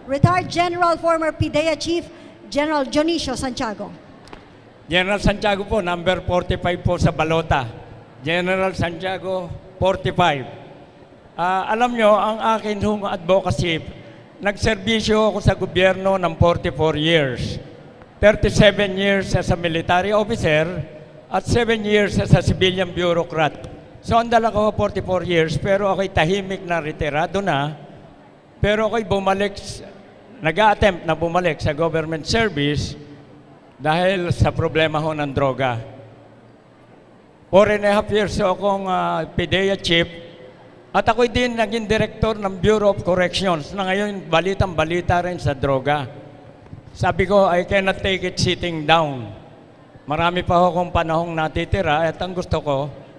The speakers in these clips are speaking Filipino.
Retired General, former PIDEA Chief, General Dionisio Santiago. General Santiago po, number 45 po sa balota. General Santiago, 45. Alam nyo, ang akin hong advocacy, nagserbisyo ako sa gobyerno ng 44 years. 37 years as a military officer at 7 years as a civilian bureaucrat. So, andala ko 44 years, pero ako'y tahimik na retirado na. Pero ako'y bumalik, nag-a-attempt na bumalik sa government service dahil sa problema ho ng droga. 4.5 years akong PIDEA chief at ako'y din naging director ng Bureau of Corrections na ngayon balitang-balita rin sa droga. Sabi ko, I cannot take it sitting down. Marami pa akong panahong natitira at ang gusto ko,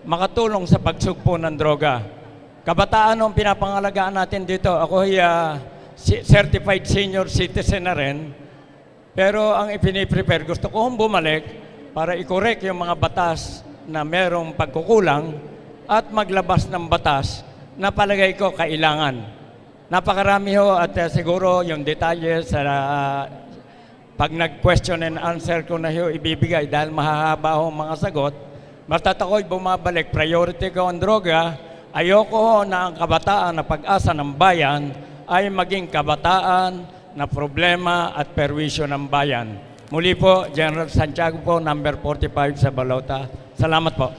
makatulong sa pagsugpo ng droga. Kabataan ang pinapangalagaan natin dito. Ako ay certified senior citizen na rin. Pero ang ipiniprepare, gusto ko bumalik para i-correct yung mga batas na merong pagkukulang at maglabas ng batas na palagay ko kailangan. Napakarami ho at siguro yung detalye sa pag nag-question and answer ko na ho ibibigay dahil mahahaba ho mga sagot. Basta ako'y bumabalik, priority ko ang droga. Ayoko na ang kabataan na pag-asa ng bayan ay maging kabataan na problema at perwisyo ng bayan. Muli po, General Santiago po, number 45 sa balota. Salamat po.